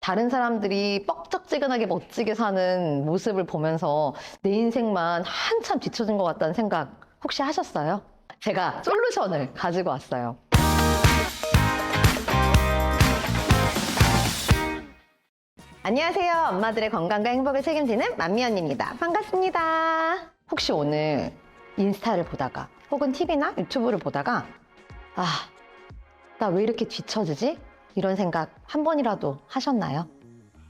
다른 사람들이 뻑적지근하게 멋지게 사는 모습을 보면서 내 인생만 한참 뒤처진 것 같다는 생각 혹시 하셨어요? 제가 솔루션을 가지고 왔어요. 안녕하세요. 엄마들의 건강과 행복을 책임지는 맘미 언니입니다. 반갑습니다. 혹시 오늘 인스타를 보다가 혹은 TV나 유튜브를 보다가 나 왜 이렇게 뒤처지지? 이런 생각 한 번이라도 하셨나요?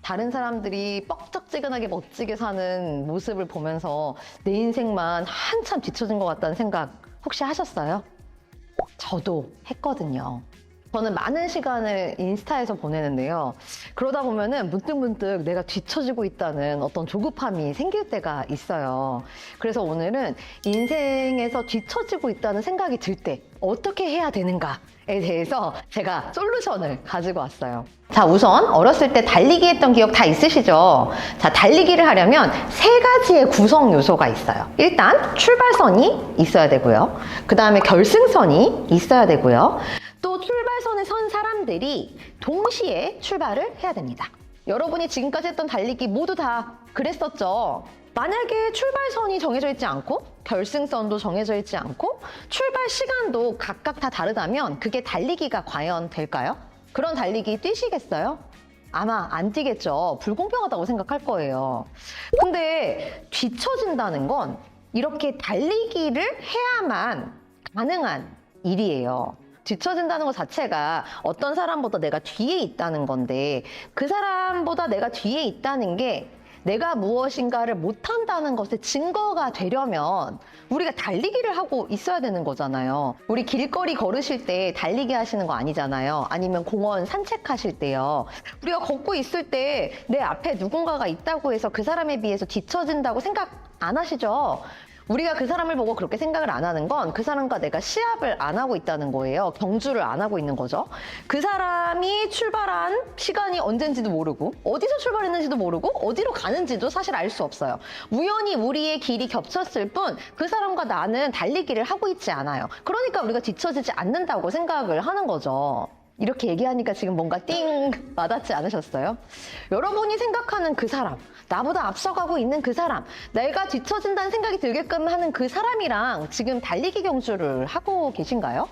다른 사람들이 뻑적지근하게 멋지게 사는 모습을 보면서 내 인생만 한참 뒤처진 것 같다는 생각 혹시 하셨어요? 저도 했거든요. 저는 많은 시간을 인스타에서 보내는데요. 그러다 보면은 문득문득 내가 뒤처지고 있다는 어떤 조급함이 생길 때가 있어요. 그래서 오늘은 인생에서 뒤처지고 있다는 생각이 들 때 어떻게 해야 되는가에 대해서 제가 솔루션을 가지고 왔어요. 자, 우선 어렸을 때 달리기 했던 기억 다 있으시죠? 자, 달리기를 하려면 세 가지의 구성 요소가 있어요. 일단 출발선이 있어야 되고요. 그 다음에 결승선이 있어야 되고요. 또 출발선에 선 사람들이 동시에 출발을 해야 됩니다. 여러분이 지금까지 했던 달리기 모두 다 그랬었죠? 만약에 출발선이 정해져 있지 않고 결승선도 정해져 있지 않고 출발 시간도 각각 다 다르다면 그게 달리기가 과연 될까요? 그런 달리기 뛰시겠어요? 아마 안 뛰겠죠. 불공평하다고 생각할 거예요. 근데 뒤처진다는 건 이렇게 달리기를 해야만 가능한 일이에요. 뒤처진다는 것 자체가 어떤 사람보다 내가 뒤에 있다는 건데 그 사람보다 내가 뒤에 있다는 게 내가 무엇인가를 못한다는 것의 증거가 되려면 우리가 달리기를 하고 있어야 되는 거잖아요. 우리 길거리 걸으실 때 달리기 하시는 거 아니잖아요. 아니면 공원 산책하실 때요. 우리가 걷고 있을 때 내 앞에 누군가가 있다고 해서 그 사람에 비해서 뒤처진다고 생각 안 하시죠? 우리가 그 사람을 보고 그렇게 생각을 안 하는 건 그 사람과 내가 시합을 안 하고 있다는 거예요. 경주를 안 하고 있는 거죠. 그 사람이 출발한 시간이 언젠지도 모르고 어디서 출발했는지도 모르고 어디로 가는지도 사실 알 수 없어요. 우연히 우리의 길이 겹쳤을 뿐 그 사람과 나는 달리기를 하고 있지 않아요. 그러니까 우리가 뒤처지지 않는다고 생각을 하는 거죠. 이렇게 얘기하니까 지금 뭔가 띵 와닿지 않으셨어요? 여러분이 생각하는 그 사람, 나보다 앞서가고 있는 그 사람, 내가 뒤처진다는 생각이 들게끔 하는 그 사람이랑 지금 달리기 경주를 하고 계신가요?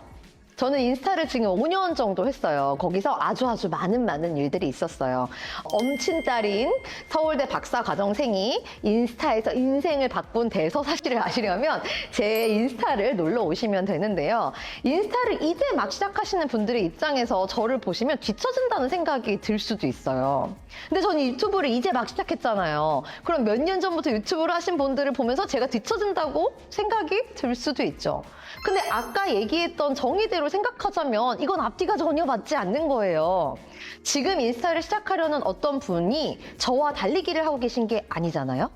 저는 인스타를 지금 5년 정도 했어요. 거기서 아주 많은 일들이 있었어요. 엄친딸인 서울대 박사 과정생이 인스타에서 인생을 바꾼 대서사실을 아시려면 제 인스타를 놀러 오시면 되는데요. 인스타를 이제 막 시작하시는 분들의 입장에서 저를 보시면 뒤처진다는 생각이 들 수도 있어요. 근데 저는 유튜브를 이제 막 시작했잖아요. 그럼 몇 년 전부터 유튜브를 하신 분들을 보면서 제가 뒤처진다고 생각이 들 수도 있죠. 근데 아까 얘기했던 정의대로 생각하자면 이건 앞뒤가 전혀 맞지 않는 거예요. 지금 인스타를 시작하려는 어떤 분이 저와 달리기를 하고 계신 게 아니잖아요.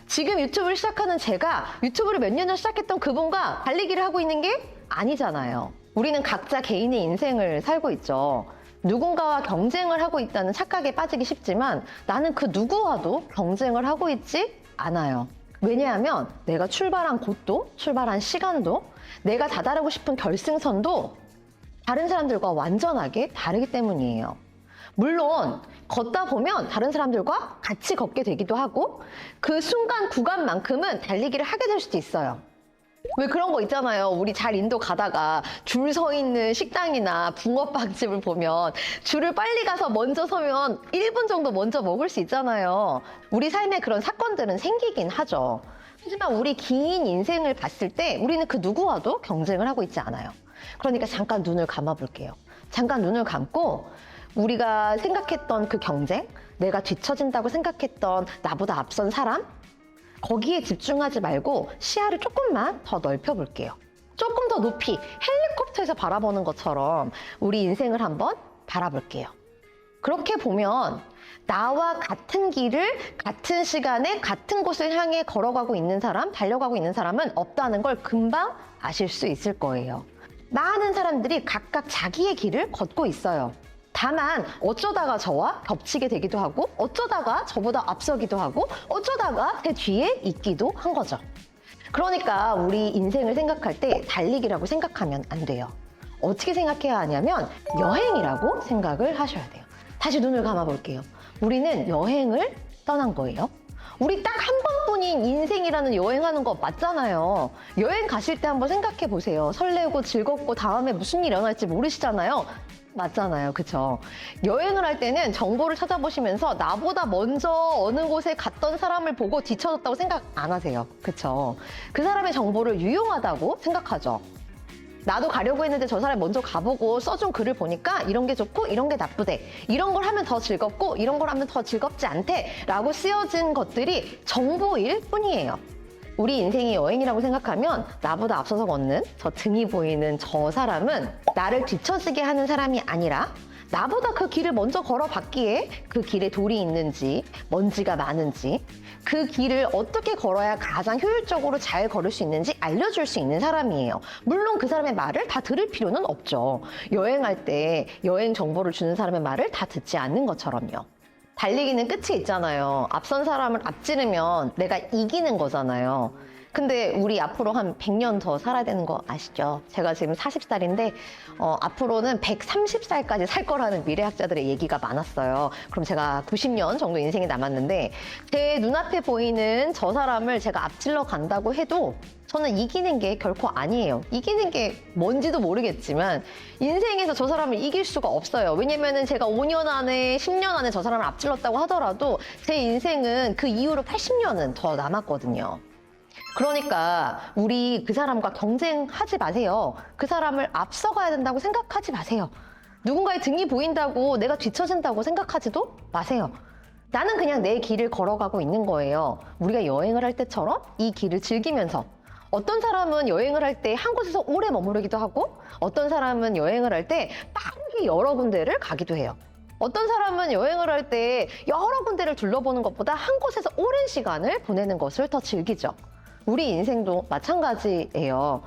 지금 유튜브를 시작하는 제가 유튜브를 몇 년 전 시작했던 그분과 달리기를 하고 있는 게 아니잖아요. 우리는 각자 개인의 인생을 살고 있죠. 누군가와 경쟁을 하고 있다는 착각에 빠지기 쉽지만 나는 그 누구와도 경쟁을 하고 있지 않아요. 왜냐하면 내가 출발한 곳도 출발한 시간도 내가 다다르고 싶은 결승선도 다른 사람들과 완전하게 다르기 때문이에요. 물론 걷다 보면 다른 사람들과 같이 걷게 되기도 하고 그 순간 구간만큼은 달리기를 하게 될 수도 있어요. 왜 그런 거 있잖아요. 우리 잘 인도 가다가 줄 서 있는 식당이나 붕어빵집을 보면 줄을 빨리 가서 먼저 서면 1분 정도 먼저 먹을 수 있잖아요. 우리 삶에 그런 사건들은 생기긴 하죠. 하지만 우리 긴 인생을 봤을 때 우리는 그 누구와도 경쟁을 하고 있지 않아요. 그러니까 잠깐 눈을 감아 볼게요. 잠깐 눈을 감고 우리가 생각했던 그 경쟁, 내가 뒤처진다고 생각했던 나보다 앞선 사람, 거기에 집중하지 말고 시야를 조금만 더 넓혀볼게요. 조금 더 높이 헬리콥터에서 바라보는 것처럼 우리 인생을 한번 바라볼게요. 그렇게 보면 나와 같은 길을 같은 시간에 같은 곳을 향해 걸어가고 있는 사람, 달려가고 있는 사람은 없다는 걸 금방 아실 수 있을 거예요. 많은 사람들이 각각 자기의 길을 걷고 있어요. 다만 어쩌다가 저와 겹치게 되기도 하고 어쩌다가 저보다 앞서기도 하고 어쩌다가 제 뒤에 있기도 한 거죠. 그러니까 우리 인생을 생각할 때 달리기라고 생각하면 안 돼요. 어떻게 생각해야 하냐면 여행이라고 생각을 하셔야 돼요. 다시 눈을 감아볼게요. 우리는 여행을 떠난 거예요. 우리 딱 한 번뿐인 인생이라는 여행하는 거 맞잖아요. 여행 가실 때 한번 생각해 보세요. 설레고 즐겁고 다음에 무슨 일이 일어날지 모르시잖아요. 맞잖아요. 그쵸? 여행을 할 때는 정보를 찾아보시면서 나보다 먼저 어느 곳에 갔던 사람을 보고 뒤처졌다고 생각 안 하세요. 그쵸? 그 사람의 정보를 유용하다고 생각하죠. 나도 가려고 했는데 저 사람이 먼저 가보고 써준 글을 보니까 이런 게 좋고 이런 게 나쁘대. 이런 걸 하면 더 즐겁고 이런 걸 하면 더 즐겁지 않대. 라고 쓰여진 것들이 정보일 뿐이에요. 우리 인생이 여행이라고 생각하면 나보다 앞서서 걷는 저 등이 보이는 저 사람은 나를 뒤처지게 하는 사람이 아니라 나보다 그 길을 먼저 걸어봤기에 그 길에 돌이 있는지 먼지가 많은지 그 길을 어떻게 걸어야 가장 효율적으로 잘 걸을 수 있는지 알려줄 수 있는 사람이에요. 물론 그 사람의 말을 다 들을 필요는 없죠. 여행할 때 여행 정보를 주는 사람의 말을 다 듣지 않는 것처럼요. 달리기는 끝이 있잖아요. 앞선 사람을 앞지르면 내가 이기는 거잖아요. 근데 우리 앞으로 한 100년 더 살아야 되는 거 아시죠? 제가 지금 40살인데 앞으로는 130살까지 살 거라는 미래학자들의 얘기가 많았어요. 그럼 제가 90년 정도 인생이 남았는데 제 눈앞에 보이는 저 사람을 제가 앞질러 간다고 해도 저는 이기는 게 결코 아니에요. 이기는 게 뭔지도 모르겠지만 인생에서 저 사람을 이길 수가 없어요. 왜냐면은 제가 5년 안에 10년 안에 저 사람을 앞질렀다고 하더라도 제 인생은 그 이후로 80년은 더 남았거든요. 그러니까 우리 그 사람과 경쟁하지 마세요. 그 사람을 앞서가야 된다고 생각하지 마세요. 누군가의 등이 보인다고 내가 뒤처진다고 생각하지도 마세요. 나는 그냥 내 길을 걸어가고 있는 거예요. 우리가 여행을 할 때처럼 이 길을 즐기면서 어떤 사람은 여행을 할 때 한 곳에서 오래 머무르기도 하고 어떤 사람은 여행을 할 때 빠르게 여러 군데를 가기도 해요. 어떤 사람은 여행을 할 때 여러 군데를 둘러보는 것보다 한 곳에서 오랜 시간을 보내는 것을 더 즐기죠. 우리 인생도 마찬가지예요.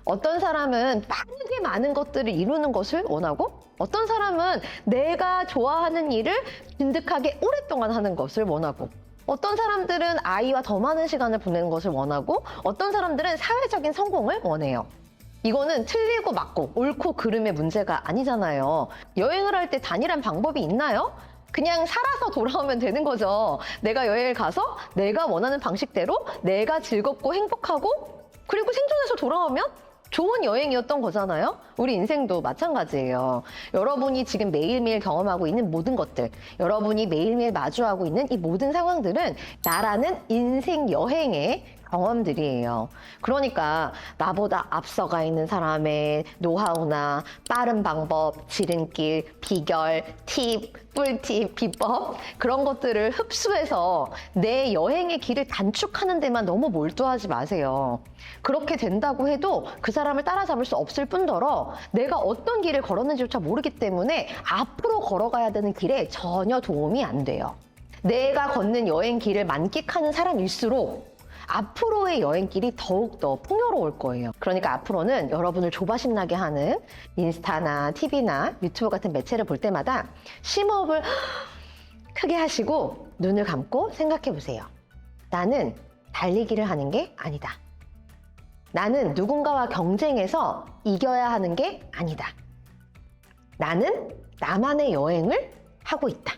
어떤 사람은 빠르게 많은 것들을 이루는 것을 원하고 어떤 사람은 내가 좋아하는 일을 진득하게 오랫동안 하는 것을 원하고 어떤 사람들은 아이와 더 많은 시간을 보내는 것을 원하고 어떤 사람들은 사회적인 성공을 원해요. 이거는 틀리고 맞고 옳고 그름의 문제가 아니잖아요. 여행을 할 때 단일한 방법이 있나요? 그냥 살아서 돌아오면 되는 거죠. 내가 여행을 가서 내가 원하는 방식대로 내가 즐겁고 행복하고 그리고 생존해서 돌아오면 좋은 여행이었던 거잖아요. 우리 인생도 마찬가지예요. 여러분이 지금 매일매일 경험하고 있는 모든 것들, 여러분이 매일매일 마주하고 있는 이 모든 상황들은 나라는 인생 여행의 경험들이에요. 그러니까 나보다 앞서가 있는 사람의 노하우나 빠른 방법, 지름길, 비결, 팁, 꿀팁, 비법 그런 것들을 흡수해서 내 여행의 길을 단축하는 데만 너무 몰두하지 마세요. 그렇게 된다고 해도 그 사람을 따라잡을 수 없을 뿐더러 내가 어떤 길을 걸었는지조차 모르기 때문에 앞으로 걸어가야 되는 길에 전혀 도움이 안 돼요. 내가 걷는 여행 길을 만끽하는 사람일수록 앞으로의 여행길이 더욱더 풍요로울 거예요. 그러니까 앞으로는 여러분을 조바심 나게 하는 인스타나 TV나 유튜브 같은 매체를 볼 때마다 심호흡을 크게 하시고 눈을 감고 생각해 보세요. 나는 달리기를 하는 게 아니다. 나는 누군가와 경쟁해서 이겨야 하는 게 아니다. 나는 나만의 여행을 하고 있다.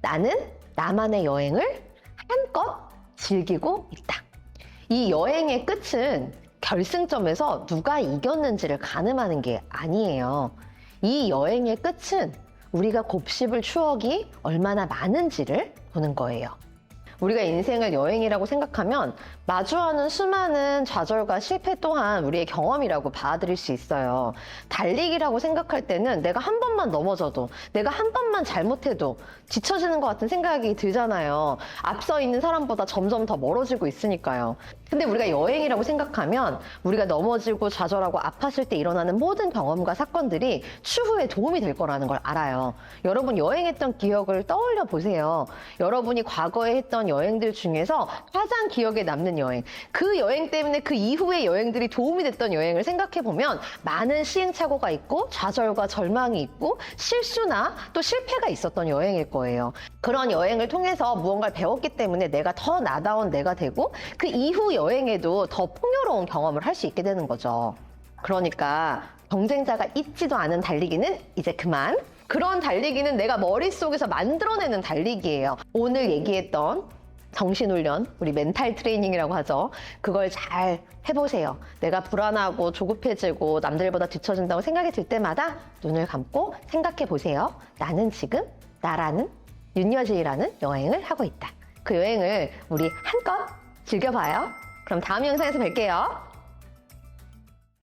나는 나만의 여행을 한껏 즐기고 있다. 이 여행의 끝은 결승점에서 누가 이겼는지를 가늠하는 게 아니에요. 이 여행의 끝은 우리가 곱씹을 추억이 얼마나 많은지를 보는 거예요. 우리가 인생을 여행이라고 생각하면 마주하는 수많은 좌절과 실패 또한 우리의 경험이라고 받아들일 수 있어요. 달리기라고 생각할 때는 내가 한 번만 넘어져도 내가 한 번만 잘못해도 지쳐지는 것 같은 생각이 들잖아요. 앞서 있는 사람보다 점점 더 멀어지고 있으니까요. 근데 우리가 여행이라고 생각하면 우리가 넘어지고 좌절하고 아팠을 때 일어나는 모든 경험과 사건들이 추후에 도움이 될 거라는 걸 알아요. 여러분 여행했던 기억을 떠올려 보세요. 여러분이 과거에 했던 여행들 중에서 가장 기억에 남는 여행, 그 여행 때문에 그 이후의 여행들이 도움이 됐던 여행을 생각해보면 많은 시행착오가 있고 좌절과 절망이 있고 실수나 또 실패가 있었던 여행일 거예요. 그런 여행을 통해서 무언가를 배웠기 때문에 내가 더 나다운 내가 되고 그 이후 여행에도 더 풍요로운 경험을 할 수 있게 되는 거죠. 그러니까 경쟁자가 있지도 않은 달리기는 이제 그만 그런 달리기는 내가 머릿속에서 만들어내는 달리기예요. 오늘 얘기했던 정신훈련, 우리 멘탈 트레이닝이라고 하죠. 그걸 잘 해보세요. 내가 불안하고 조급해지고 남들보다 뒤처진다고 생각이 들 때마다 눈을 감고 생각해 보세요. 나는 지금 나라는 윤여진이라는 여행을 하고 있다. 그 여행을 우리 한껏 즐겨봐요. 그럼 다음 영상에서 뵐게요.